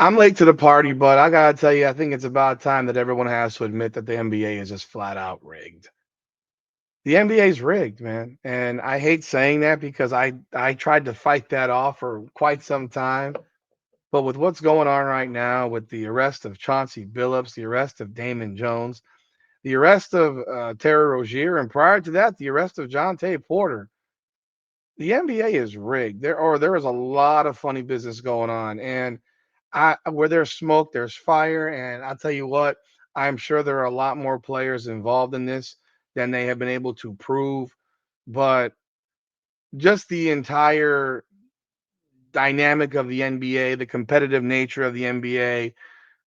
I'm late to the party, but I gotta tell you, I think it's about time that everyone has to admit that the NBA is just flat out rigged. The NBA is rigged, man, and I hate saying that because I tried to fight that off for quite some time. But with what's going on right now, with the arrest of Chauncey Billups, the arrest of Damon Jones, the arrest of Terry Rozier, and prior to that, the arrest of John Tay Porter, the NBA is rigged. There is a lot of funny business going on, and where there's smoke, there's fire. And I'll tell you what, I'm sure there are a lot more players involved in this than they have been able to prove. But just the entire dynamic of the NBA, the competitive nature of the NBA,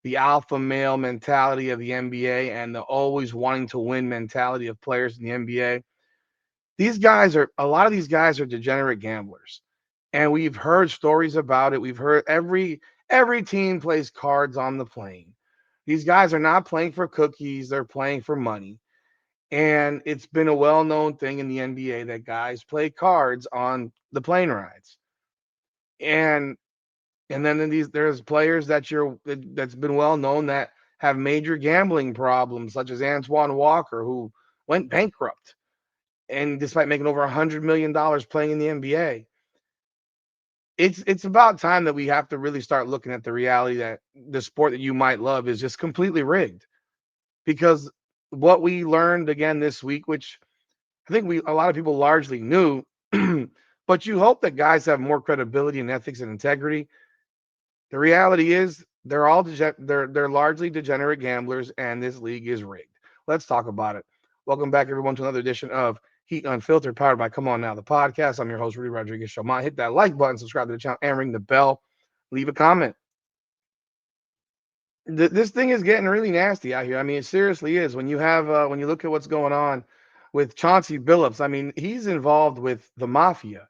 the alpha male mentality of the NBA, and the always wanting to win mentality of players in the NBA. A lot of these guys are degenerate gamblers. And we've heard stories about it. We've heard every team plays cards on the plane. These guys are not playing for cookies, they're playing for money. And it's been a well-known thing in the NBA that guys play cards on the plane rides. And and then in these there's players that's been well known that have major gambling problems, such as Antoine Walker, who went bankrupt and despite making over $100 million playing in the NBA. It's about time that we have to really start looking at the reality that the sport that you might love is just completely rigged. Because what we learned again this week, which I think we a lot of people largely knew, but you hope that guys have more credibility and ethics and integrity. The reality is they're largely degenerate gamblers, and this league is rigged. Let's talk about it. Welcome back, everyone, to another edition of Heat Unfiltered, powered by Come On Now, the podcast. I'm your host, Rudy Rodriguez Showman. Hit that like button, subscribe to the channel, and ring the bell. Leave a comment. This thing is getting really nasty out here. I mean, it seriously is. When you look at what's going on with Chauncey Billups, I mean, he's involved with the mafia.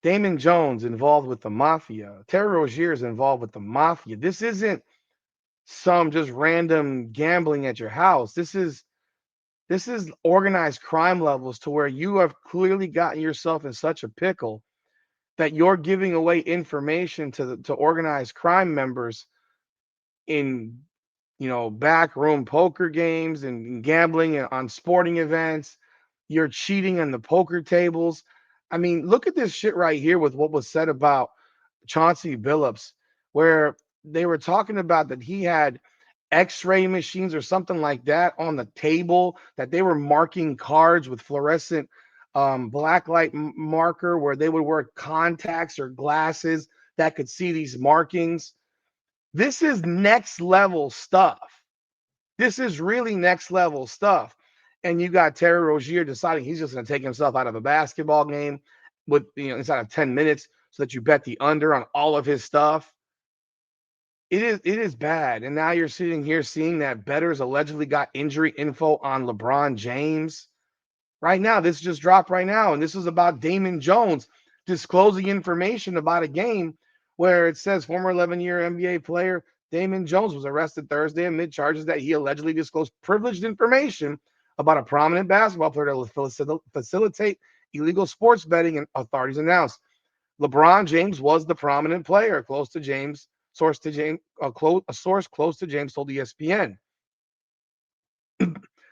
Damon Jones involved with the mafia. Terry Rozier is involved with the mafia. This isn't some just random gambling at your house. This is organized crime levels to where you have clearly gotten yourself in such a pickle that you're giving away information to organized crime members in backroom poker games and gambling on sporting events. You're cheating on the poker tables. I mean, look at this shit right here with what was said about Chauncey Billups, where they were talking about that he had X-ray machines or something like that on the table, that they were marking cards with fluorescent black light marker, where they would wear contacts or glasses that could see these markings. This is next level stuff. This is really next level stuff. And you got Terry Rozier deciding he's just going to take himself out of a basketball game with inside of 10 minutes so that you bet the under on all of his stuff. It is bad. And now you're sitting here seeing that bettors allegedly got injury info on LeBron James. Right now, this just dropped right now. And this is about Damon Jones disclosing information about a game where it says former 11-year NBA player Damon Jones was arrested Thursday amid charges that he allegedly disclosed privileged information about a prominent basketball player that will facilitate illegal sports betting, and authorities announced. LeBron James was the prominent player, close to James. A source close to James told ESPN.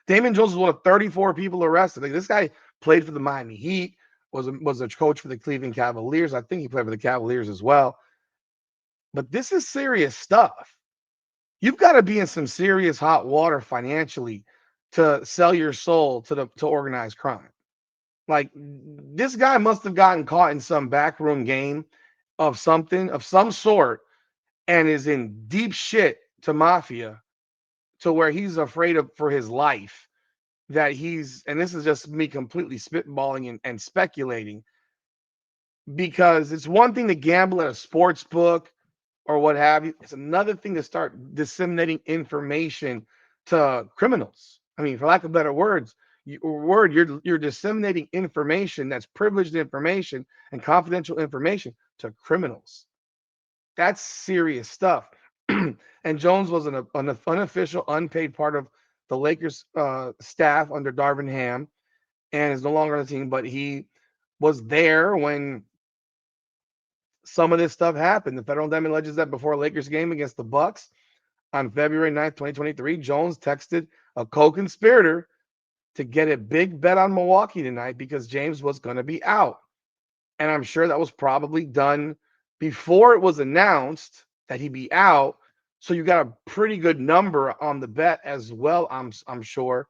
Damon Jones was one of 34 people arrested. Like, this guy played for the Miami Heat, was a coach for the Cleveland Cavaliers. I think he played for the Cavaliers as well. But this is serious stuff. You've got to be in some serious hot water financially to sell your soul to organized crime. Like, this guy must have gotten caught in some backroom game of something of some sort and is in deep shit to mafia to where he's afraid of for his life, that he's, and this is just me completely spitballing and speculating, because it's one thing to gamble at a sports book or what have you. It's another thing to start disseminating information to criminals. I mean, for lack of better you're disseminating information that's privileged information and confidential information to criminals. That's serious stuff. And Jones was an unofficial, unpaid part of the Lakers staff under Darvin Ham, and is no longer on the team, but he was there when some of this stuff happened. The federal indictment alleges that before a Lakers game against the Bucks on February 9th, 2023, Jones texted a co-conspirator to get a big bet on Milwaukee tonight because James was going to be out. And I'm sure that was probably done before it was announced that he'd be out. So you got a pretty good number on the bet as well, I'm sure.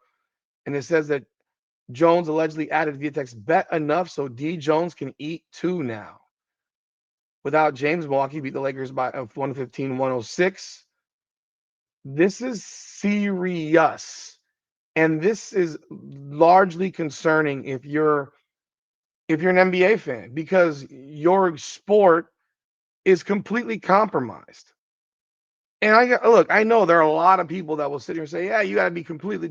And it says that Jones allegedly added via text, bet enough so D Jones can eat too now. Without James, Milwaukee beat the Lakers by 115-106. This is serious. And this is largely concerning if you're an NBA fan, because your sport is completely compromised. And I know there are a lot of people that will sit here and say, yeah, you got to be completely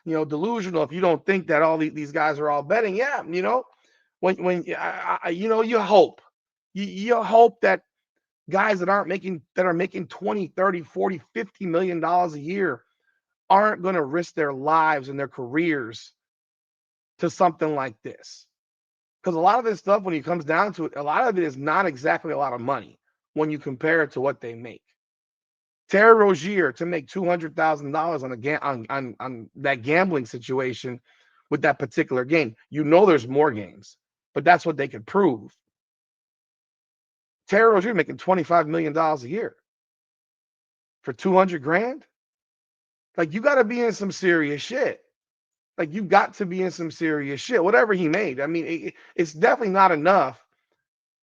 delusional if you don't think that all these guys are all betting. Yeah, when you hope. You hope that guys that are making 20, 30, 40, 50 million dollars a year aren't going to risk their lives and their careers to something like this. Because a lot of this stuff, when it comes down to it, a lot of it is not exactly a lot of money when you compare it to what they make. Terry Rozier to make $200,000 on that gambling situation with that particular game. There's more games, but that's what they could prove. Terry Rozier making $25 million a year for 200 grand. Like, you got to be in some serious shit. Like, you got to be in some serious shit. Whatever he made, I mean, it's definitely not enough.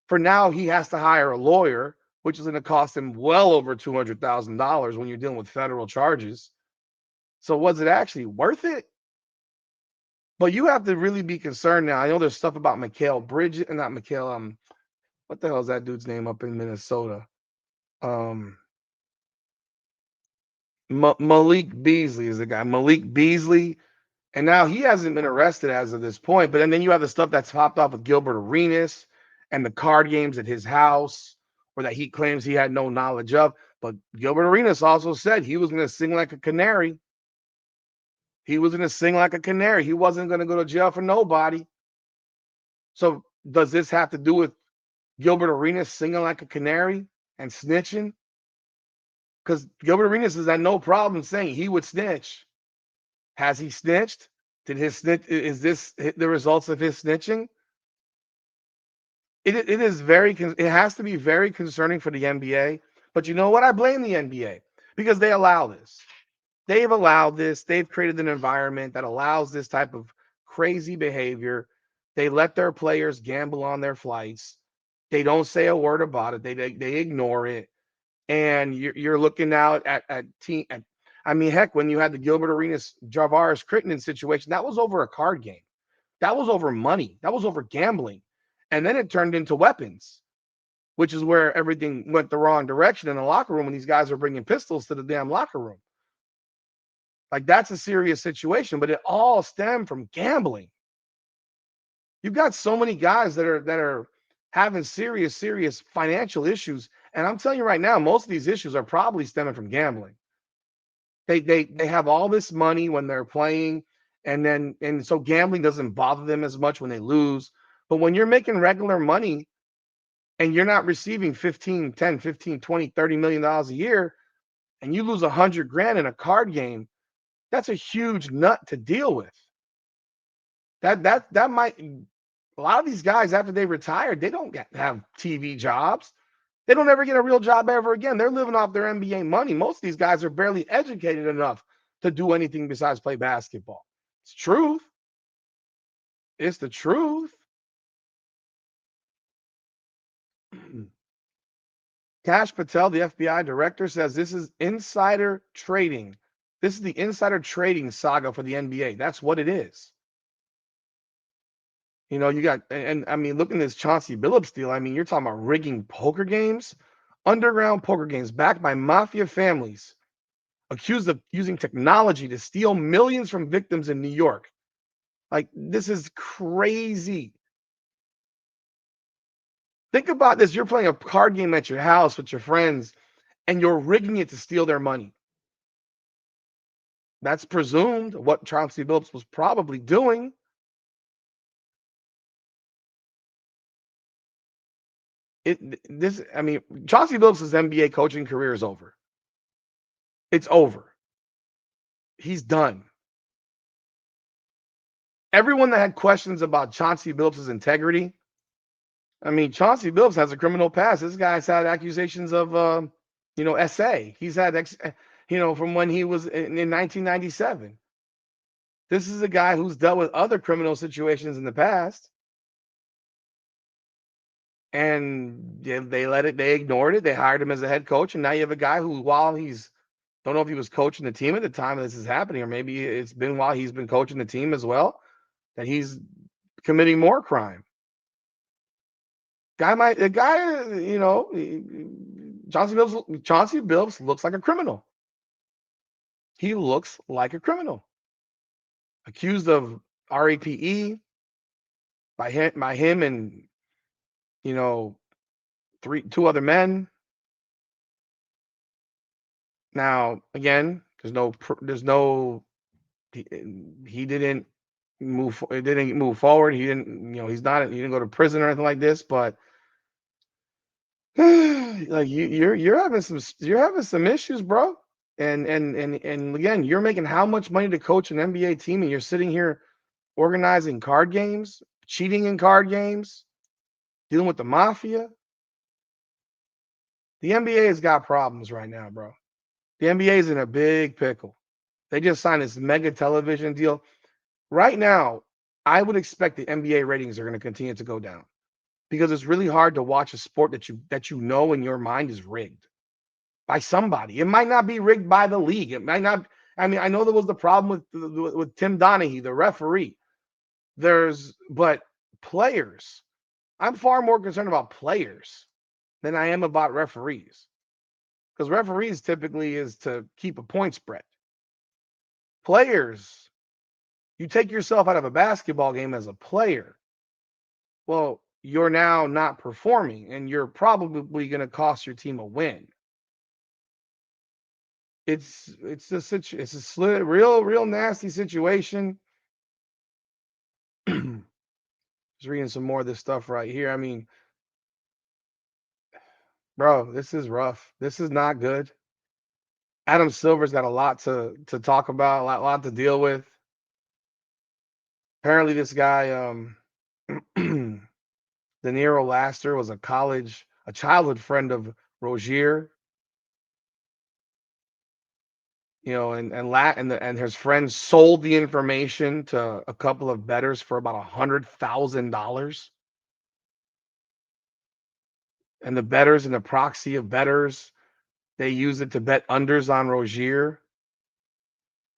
For now, he has to hire a lawyer, which is going to cost him well over $200,000 when you're dealing with federal charges. So was it actually worth it? But you have to really be concerned now. I know there's stuff about Mikal Bridges, and not Mikal. What the hell is that dude's name up in Minnesota? Malik Beasley is the guy. Malik Beasley. And now he hasn't been arrested as of this point. But then you have the stuff that's popped off with Gilbert Arenas and the card games at his house, or that he claims he had no knowledge of. But Gilbert Arenas also said he was going to sing like a canary. He was going to sing like a canary. He wasn't going to go to jail for nobody. So does this have to do with Gilbert Arenas singing like a canary and snitching? Because Gilbert Arenas has had no problem saying he would snitch. Has he snitched? Is this the results of his snitching? It has to be very concerning for the NBA. But you know what? I blame the NBA because they allow this. They've allowed this. They've created an environment that allows this type of crazy behavior. They let their players gamble on their flights. They don't say a word about it. They ignore it. And you're looking out at team. I mean, heck, when you had the Gilbert Arenas Javaris Crittenden situation, that was over a card game. That was over money. That was over gambling. And then it turned into weapons, which is where everything went the wrong direction in the locker room when these guys are bringing pistols to the damn locker room. Like, that's a serious situation, but it all stemmed from gambling. You've got so many guys that are having serious financial issues, and I'm telling you right now, most of these issues are probably stemming from gambling. They have all this money when they're playing, and so gambling doesn't bother them as much when they lose. But when you're making regular money and you're not receiving 15, 10, 15, 20, 30 million dollars a year, and you lose 100 grand in a card game, that's a huge nut to deal with. That might, a lot of these guys after they retire, they don't have TV jobs. They don't ever get a real job ever again. They're living off their NBA money. Most of these guys are barely educated enough to do anything besides play basketball. It's truth. It's the truth. Kash Patel, the FBI director, says this is insider trading. This is the insider trading saga for the NBA. That's what it is. You got, and I mean, look at this Chauncey Billups deal. I mean, you're talking about rigging poker games, underground poker games backed by mafia families, accused of using technology to steal millions from victims in New York. Like, this is crazy. Think about this. You're playing a card game at your house with your friends, and you're rigging it to steal their money. That's presumed what Chauncey Billups was probably doing. I mean, Chauncey Billups' NBA coaching career is over. It's over. He's done. Everyone that had questions about Chauncey Billups' integrity, I mean, Chauncey Billups has a criminal past. This guy's had accusations of, SA. He's had, from when he was in 1997. This is a guy who's dealt with other criminal situations in the past, and they ignored it. They hired him as a head coach, and now you have a guy who, while he's, don't know if he was coaching the team at the time this is happening, or maybe it's been while he's been coaching the team as well, that he's committing more crime. Chauncey Billups looks like a criminal. He looks like a criminal, accused of RAPE by him and you know two other men. Now again, there's no he didn't move forward. He didn't he didn't go to prison or anything like this, but like you're having some issues, bro. And again, you're making how much money to coach an NBA team, and you're sitting here organizing card games, cheating in card games, dealing with the mafia. The NBA has got problems right now, bro. The NBA is in a big pickle. They just signed this mega television deal. Right now, I would expect the NBA ratings are going to continue to go down because it's really hard to watch a sport that you know in your mind is rigged by somebody. It might not be rigged by the league. It might not. I mean, I know there was the problem with Tim Donaghy, the referee. But players. I'm far more concerned about players than I am about referees, because referees typically is to keep a point spread. Players, you take yourself out of a basketball game as a player. Well, you're now not performing, and you're probably going to cost your team a win. It's a real nasty situation. Just reading some more of this stuff right here. I mean, bro, this is rough. This is not good. Adam Silver's got a lot to talk about, a lot to deal with. Apparently, this guy, De Niro Laster, was a childhood friend of Rozier. And his friends sold the information to a couple of bettors for about $100,000. And the bettors and the proxy of bettors, they used it to bet unders on Rozier.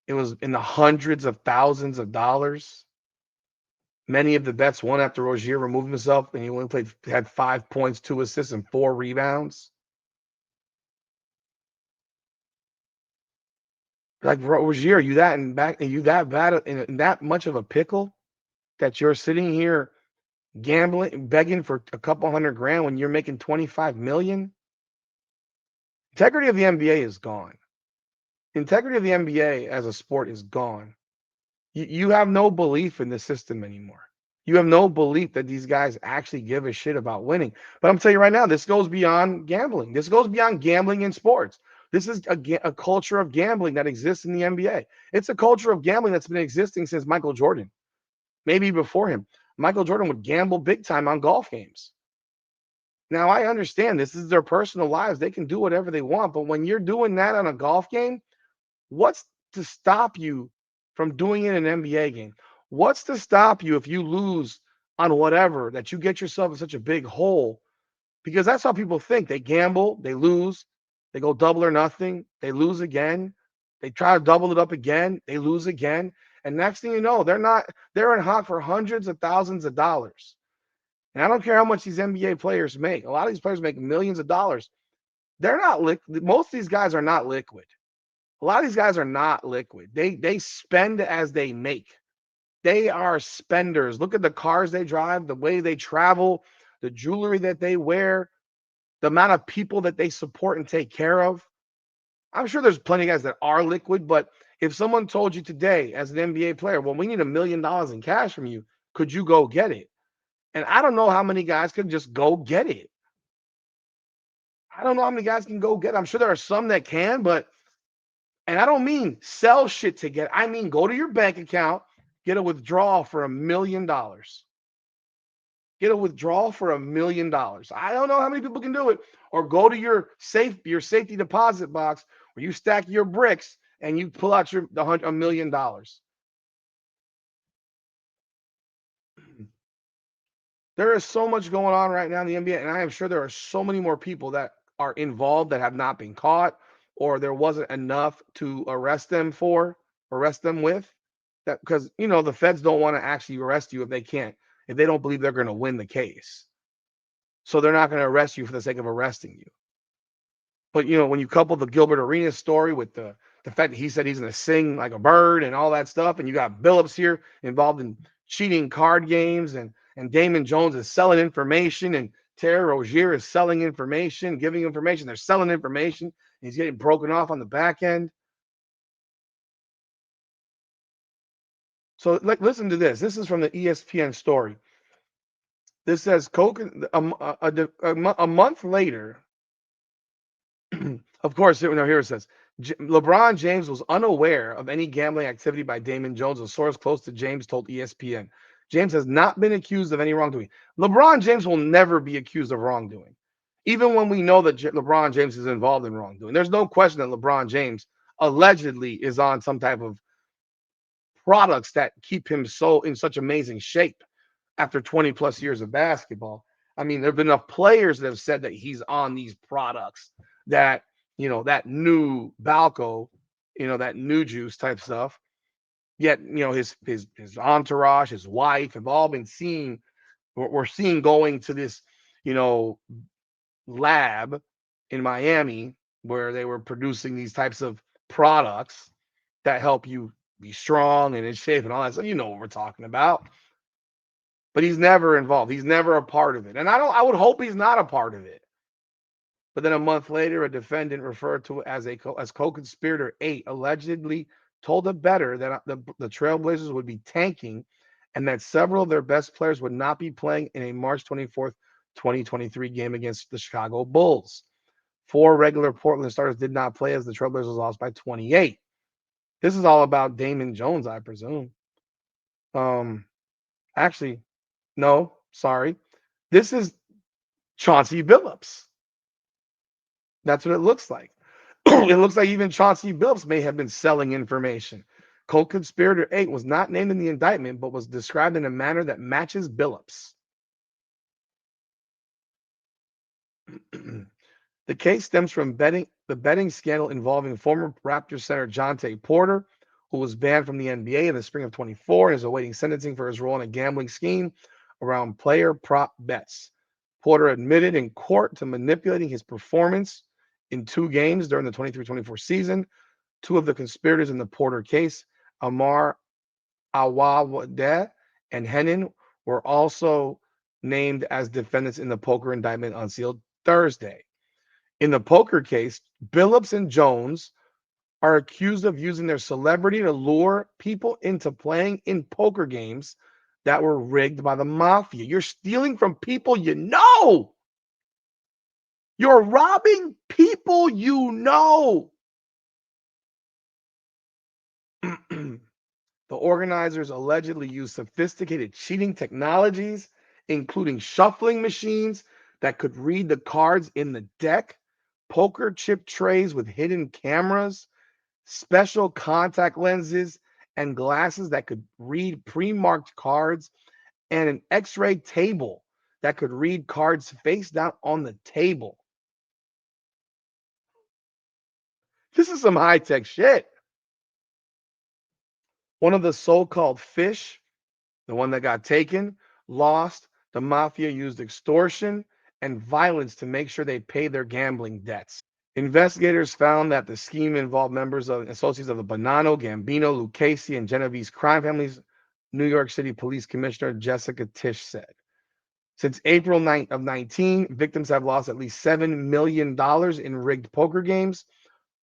It was in the hundreds of thousands of dollars. Many of the bets won after Rozier removed himself, and he only had 5 points, 2 assists, and 4 rebounds. Like, Rozier, are you that bad in that much of a pickle that you're sitting here gambling, begging for a couple $100,000 when you're making 25 million? Integrity of the NBA is gone. Integrity of the NBA as a sport is gone. You have no belief in the system anymore. You have no belief that these guys actually give a shit about winning. But I'm telling you right now, this goes beyond gambling. This goes beyond gambling in sports. This is a culture of gambling that exists in the NBA. It's a culture of gambling that's been existing since Michael Jordan, maybe before him. Michael Jordan would gamble big time on golf games. Now, I understand this is their personal lives. They can do whatever they want. But when you're doing that on a golf game, what's to stop you from doing it in an NBA game? What's to stop you if you lose on whatever, that you get yourself in such a big hole? Because that's how people think. They gamble, they lose, they go double or nothing, they lose again, they try to double it up again, they lose again. And next thing you know, they're in hot for hundreds of thousands of dollars. And I don't care how much these NBA players make. A lot of these players make millions of dollars. They're not liquid. Most of these guys are not liquid. A lot of these guys are not liquid. They spend as they make. They are spenders. Look at the cars they drive, the way they travel, the jewelry that they wear, the amount of people that they support and take care of. I'm sure there's plenty of guys that are liquid, but if someone told you today as an NBA player, well, we need $1 million in cash from you, could you go get it? And I don't know how many guys could just go get it. I don't know how many guys can go get. I'm sure there are some that can, but and I don't mean sell shit to get. I mean go to your bank account, get a withdrawal for $1 million. Get a withdrawal for $1 million. I don't know how many people can do it. Or go to your safety deposit box where you stack your bricks and you pull out your $1 million. There is so much going on right now in the NBA, and I am sure there are so many more people that are involved that have not been caught, or there wasn't enough to arrest them with. That because the feds don't want to actually arrest you if they don't believe they're going to win the case. So they're not going to arrest you for the sake of arresting you. But when you couple the Gilbert Arenas story with the fact that he said he's going to sing like a bird and all that stuff, and you got Billups here involved in cheating card games, and Damon Jones is selling information, and Terry Rozier is selling information, giving information. They're selling information, and he's getting broken off on the back end. So, like, listen to this. This is from the ESPN story. This says a month later. Of course, here it says LeBron James was unaware of any gambling activity by Damon Jones. A source close to James told ESPN. James has not been accused of any wrongdoing. LeBron James will never be accused of wrongdoing, even when we know that LeBron James is involved in wrongdoing. There's no question that LeBron James allegedly is on some type of products that keep him so in such amazing shape after 20 plus years of basketball. I mean, there have been enough players that have said that he's on these products that, that new Balco, that new juice type stuff. Yet, his entourage, his wife have all been seen, we're seeing going to this, you know, lab in Miami where they were producing these types of products that help you be strong and in shape and all that. So you know what we're talking about. But he's never involved. He's never a part of it. And I would hope he's not a part of it. But then a month later, a defendant referred to it as co-conspirator 8 allegedly told a bettor that the Trailblazers would be tanking and that several of their best players would not be playing in a March 24th, 2023 game against the Chicago Bulls. 4 regular Portland starters did not play as the Trailblazers lost by 28. This is all about Damon Jones, I presume. Actually, no, sorry. This is Chauncey Billups. That's what it looks like. It looks like even Chauncey Billups may have been selling information. Co-conspirator 8 was not named in the indictment, but was described in a manner that matches Billups. The case stems from the betting scandal involving former Raptors center Jonte Porter, who was banned from the NBA in the spring of 24 and is awaiting sentencing for his role in a gambling scheme around player prop bets. Porter admitted in court to manipulating his performance in 2 games during the 23-24 season. 2 of the conspirators in the Porter case, Amar Awawadeh and Henin, were also named as defendants in the poker indictment unsealed Thursday. In the poker case, Billups and Jones are accused of using their celebrity to lure people into playing in poker games that were rigged by the mafia. You're stealing from people you know. You're robbing people you know. The organizers allegedly used sophisticated cheating technologies, including shuffling machines that could read the cards in the deck, poker chip trays with hidden cameras, special contact lenses, and glasses that could read pre-marked cards, and an x-ray table that could read cards face down on the table. This is some high-tech shit. One of the so-called fish, the one that got taken, lost. The mafia used extortion and violence to make sure they paid their gambling debts. Investigators found that the scheme involved members of associates of the Bonanno, Gambino, Lucchese, and Genovese crime families, New York City Police Commissioner Jessica Tisch said. Since April 9 of 19, victims have lost at least $7 million in rigged poker games,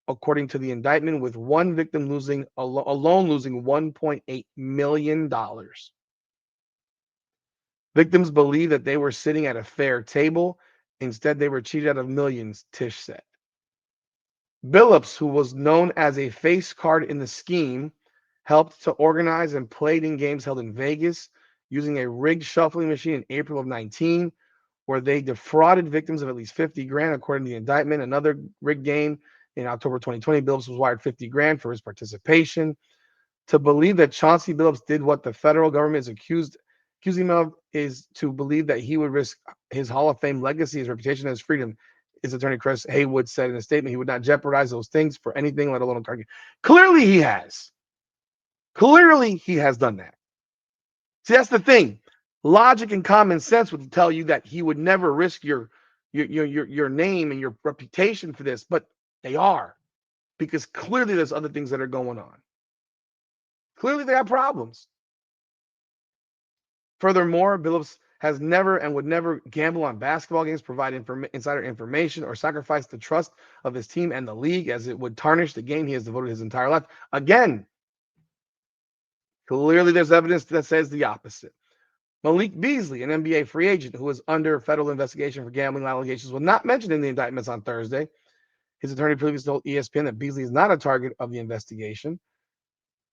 according to the indictment, with one victim alone losing $1.8 million. Victims believe that they were sitting at a fair table Instead, they were cheated out of millions, Tish said. Billups, who was known as a face card in the scheme, helped to organize and played in games held in Vegas using a rigged shuffling machine in April of 19, where they defrauded victims of at least 50 grand, according to the indictment. Another rigged game in October 2020, Billups was wired 50 grand for his participation. To believe that Chauncey Billups did what the federal government is accusing him of is to believe that he would risk his Hall of Fame legacy, his reputation, and his freedom. His attorney Chris Haywood said in a statement he would not jeopardize those things for anything, let alone a target. Clearly, he has. Clearly, he has done that. See, that's the thing. Logic and common sense would tell you that he would never risk your name and your reputation for this, but they are, because clearly there's other things that are going on. Clearly, they have problems. Furthermore, Billups has never and would never gamble on basketball games, provide insider information, or sacrifice the trust of his team and the league, as it would tarnish the game he has devoted his entire life. Again, clearly there's evidence that says the opposite. Malik Beasley, an NBA free agent who is under federal investigation for gambling allegations, was not mentioned in the indictments on Thursday. His attorney previously told ESPN that Beasley is not a target of the investigation.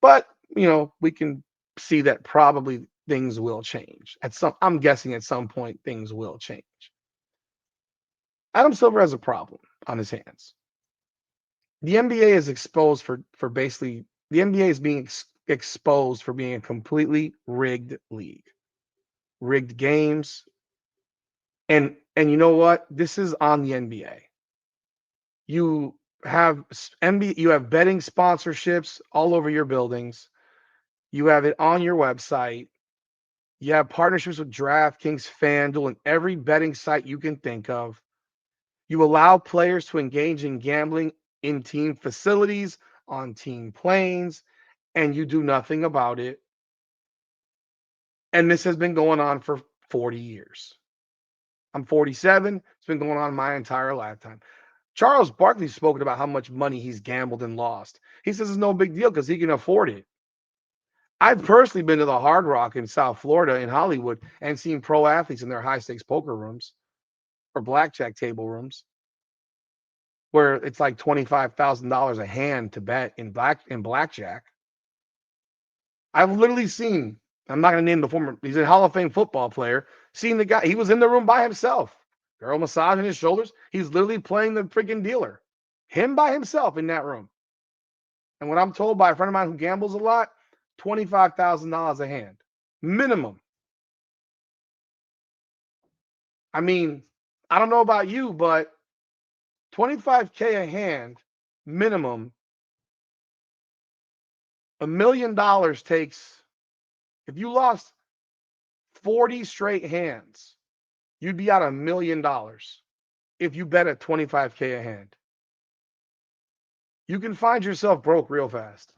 But, we can see that probably things will change. I'm guessing at some point things will change. Adam Silver has a problem on his hands. The NBA is exposed for basically the NBA is being exposed for being a completely rigged league. Rigged games. And you know what? This is on the NBA. You have you have betting sponsorships all over your buildings. You have it on your website. You have partnerships with DraftKings, FanDuel, and every betting site you can think of. You allow players to engage in gambling in team facilities, on team planes, and you do nothing about it. And this has been going on for 40 years. I'm 47. It's been going on my entire lifetime. Charles Barkley's spoken about how much money he's gambled and lost. He says it's no big deal because he can afford it. I've personally been to the Hard Rock in South Florida in Hollywood and seen pro athletes in their high stakes poker rooms or blackjack table rooms where it's like $25,000 a hand to bet in blackjack. I've literally seen, I'm not going to name the former, he's a Hall of Fame football player, seen the guy, he was in the room by himself. Girl massaging his shoulders. He's literally playing the freaking dealer. Him by himself in that room. And what I'm told by a friend of mine who gambles a lot, $25,000 a hand. Minimum. I mean, I don't know about you, but $25K a hand, minimum. $1 million takes, if you lost 40 straight hands, you'd be out $1 million if you bet at $25K a hand. You can find yourself broke real fast.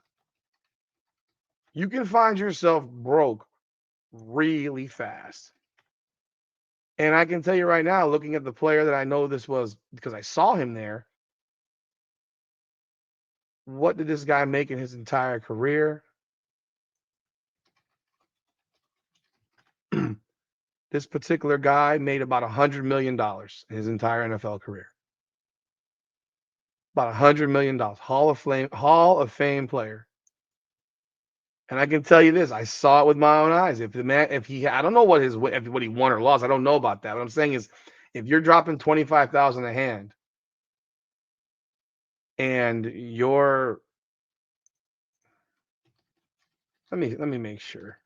You can find yourself broke really fast. And I can tell you right now, looking at the player that I know this was because I saw him there, what did this guy make in his entire career? This particular guy made about $100 million in his entire NFL career. About $100 million. Hall of Fame player. And I can tell you this, I saw it with my own eyes. If the man, I don't know what he won or lost. I don't know about that. What I'm saying is, if you're dropping 25,000 a hand, and you're, let me make sure.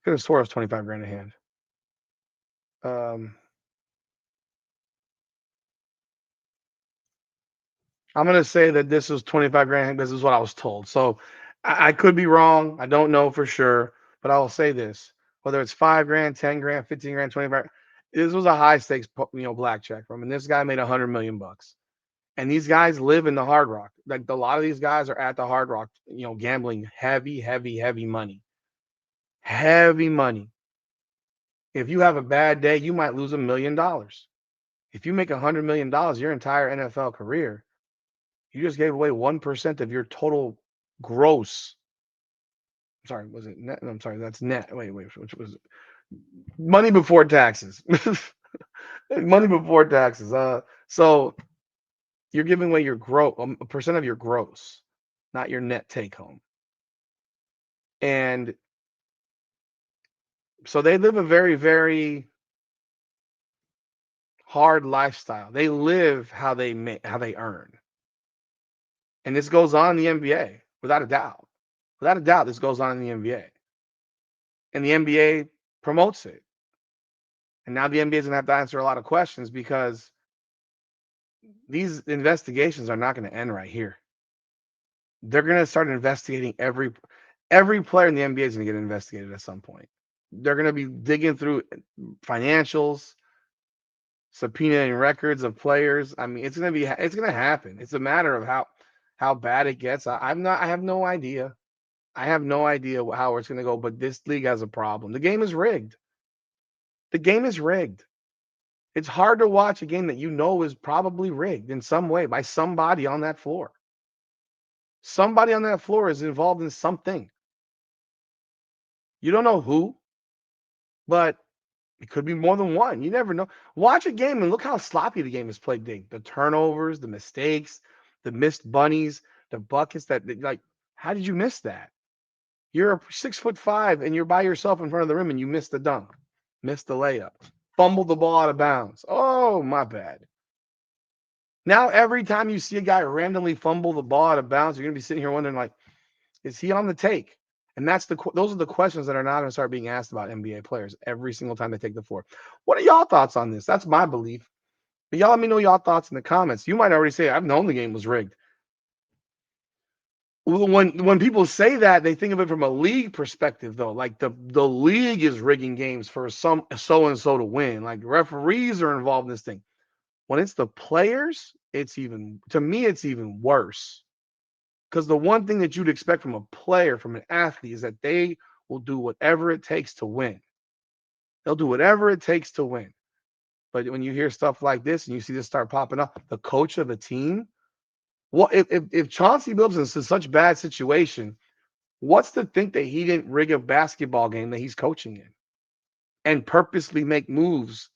Could have swore it was 25 grand a hand. I'm gonna say that this was 25 grand. This is what I was told. So I could be wrong. I don't know for sure, but I will say this: whether it's 5 grand, 10 grand, 15 grand, 25, this was a high stakes, blackjack room, and this guy made $100 million. And these guys live in the Hard Rock. Like a lot of these guys are at the Hard Rock, gambling heavy, heavy, heavy money. Heavy money. If you have a bad day, you might lose $1 million. If you make $100 million your entire NFL career, you just gave away 1% of your total gross sorry, was it net? No, I'm sorry, that's net. Wait, which was it? Money before taxes. Money before taxes. So you're giving away your gross, a percent of your gross, not your net take home. And so they live a very, very hard lifestyle. They live how they make, how they earn. And this goes on in the NBA, without a doubt. Without a doubt, this goes on in the NBA. And the NBA promotes it. And now the NBA is going to have to answer a lot of questions because these investigations are not going to end right here. They're going to start investigating every player in the NBA is going to get investigated at some point. They're going to be digging through financials, subpoenaing records of players. I mean, it's going to happen. It's a matter of how bad it gets. I have no idea. I have no idea how it's going to go, but this league has a problem. The game is rigged. The game is rigged. It's hard to watch a game that you know is probably rigged in some way by somebody on that floor. Somebody on that floor is involved in something. You don't know who, but it could be more than one. You never know. Watch a game and look how sloppy the game is played. The turnovers, the mistakes, the missed bunnies, the buckets like, how did you miss that? You're a 6'5" and you're by yourself in front of the rim and you missed the dunk, missed the layup, fumbled the ball out of bounds. Oh, my bad. Now, every time you see a guy randomly fumble the ball out of bounds, you're going to be sitting here wondering, like, is he on the take? And those are the questions that are not going to start being asked about NBA players every single time they take the floor. What are y'all thoughts on this? That's my belief. But y'all let me know y'all thoughts in the comments. You might already say, I've known the game was rigged. When people say that, they think of it from a league perspective, though. Like the league is rigging games for some so and so to win. Like referees are involved in this thing. When it's the players, to me, it's even worse. Because the one thing that you'd expect from a player, from an athlete, is that they will do whatever it takes to win. They'll do whatever it takes to win. But when you hear stuff like this and you see this start popping up, the coach of a team, well, if Chauncey Billups is in such bad situation, what's to think that he didn't rig a basketball game that he's coaching in and purposely make moves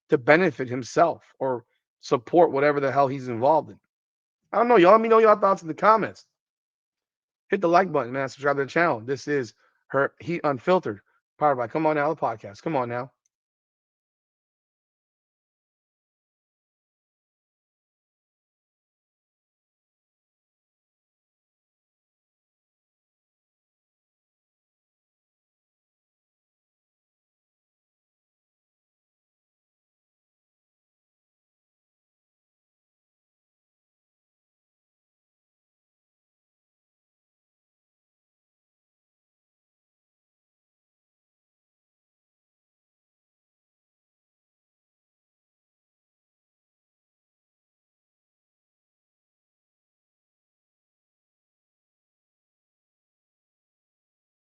to benefit himself or support whatever the hell he's involved in? I don't know. Y'all let me know your thoughts in the comments. Hit the like button, man. Subscribe to the channel. This is Heat Unfiltered, powered by Come On Now, the podcast. Come on now.